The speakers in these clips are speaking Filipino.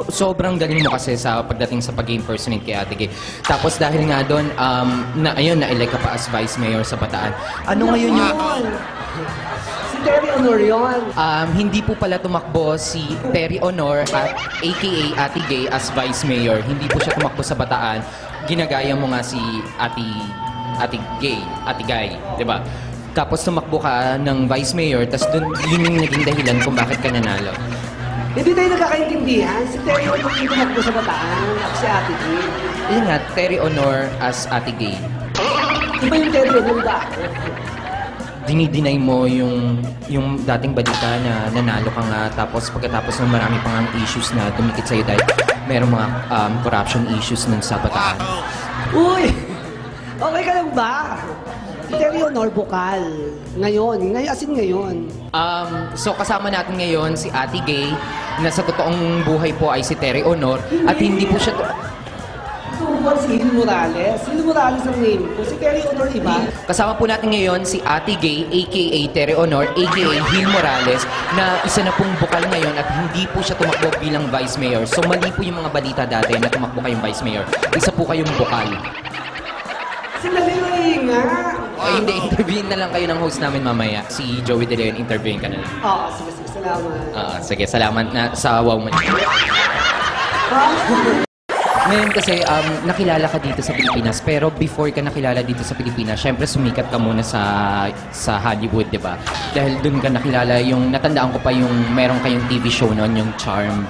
sobrang galing mo kasi sa pagdating sa pag-impersonate kay Ate Gay. Tapos dahil nga doon, na-elect ka pa as Vice Mayor sa Bataan. Ano ngayon yung... Si Terry Honor yun. Hindi po pala tumakbo si Terry Honor at aka Ate Gay as Vice Mayor. Hindi po siya tumakbo sa Bataan. Ginagaya mo nga si Ate Gay, di ba? Tapos tumakbo ka ng Vice Mayor, tapos yun yung naging dahilan kung bakit ka nanalo. Hindi tayo nagkakaintindihan. Si Terry Honor yung tumakbo sa Bataan. Ako si Ate Gay. Yun nga, Terry Honor as Ate Gay. Iba yung Terry Honor ba? Dinideny mo yung dating balita na nanalo ka nga, tapos pagkatapos ng marami pang issues na dumikit sa'yo dahil merong mga corruption issues nun sa Bataan. Uy! Okay ka lang ba? Terry Honor bukal. Ngayon, as in ngayon. So kasama natin ngayon si Ate Gay na sa totoong buhay po ay si Terry Honor at hindi po siya... Si Hil Morales. Hil Morales ang name ko. Si Terry Honor iba. Kasama po natin ngayon si Ate Gay, a.k.a. Terry Honor, a.k.a. Hil Morales, na isa na pong bukal ngayon at hindi po siya tumakbo bilang Vice Mayor. So mali po yung mga balita dati na tumakbo kayong Vice Mayor. Isa po kayong bukal. Sinali nga. Ay, hindi, interviewin na lang kayo ng host namin mamaya. Si Joey De Leon, interviewin ka na lang. Oo, sige, salamat. Sige, salamat na sa wow mo. Ngayon kasi, nakilala ka dito sa Pilipinas, pero before ka nakilala dito sa Pilipinas, syempre sumikat ka muna sa Hollywood, di ba? Dahil dun ka nakilala yung, natandaan ko pa yung meron kayong TV show noon, yung Charm.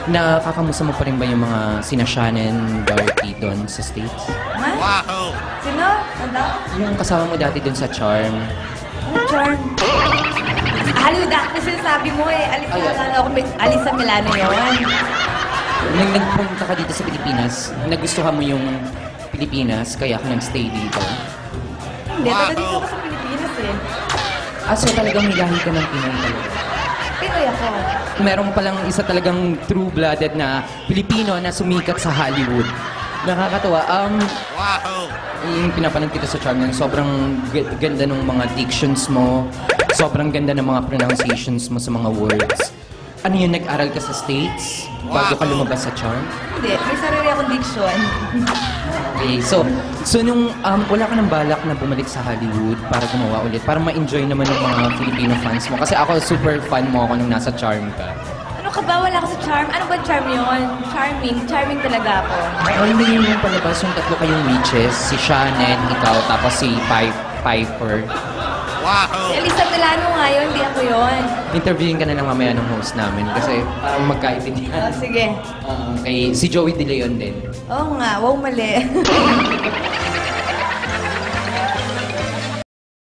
Nakakamusta mo pa rin ba yung mga sina Shannon, Dorothy doon sa States? Ha? Wow! Sino? Ano? Yung kasama mo dati doon sa Charm. Ano, Charm? Hollywood actress yung sabi mo eh. Alisa Milano yun. Nung nagpunta ka dito sa Pilipinas, nagustuhan mo yung Pilipinas, kaya ka nag-stay dito? Hindi, taga dito ako sa Pilipinas eh. So talagang nilahi ka ng Pinoy talaga? Pinoy ako. Meron palang isa talagang true-blooded na Pilipino na sumikat sa Hollywood. Nakakatawa. Yung pinapanood kita sa Charm, sobrang ganda ng mga dictions mo, sobrang ganda ng mga pronunciations mo sa mga words. Ano yun, nag-aral ka sa States bago ka lumabas sa Charm? Hindi, may sarili akong diction. Okay, so nung wala ka ng balak na bumalik sa Hollywood para gumawa ulit, para ma-enjoy naman ng mga Filipino fans mo. Kasi ako, super fan mo ako nung nasa Charm ka. Ano ka ba? Wala ka sa Charm? Ano ba Charm yun? Charming talaga ako. Hindi yung palabas yung tatlo kayong witches, si Shannon, ikaw, tapos si Piper. Si Alisa Milano nga yun, hindi ako yun. Interviewin ka na lang mamaya ng host namin kasi parang magkaintindihan. Sige. Si Joey De Leon din. Oo nga, wow mali.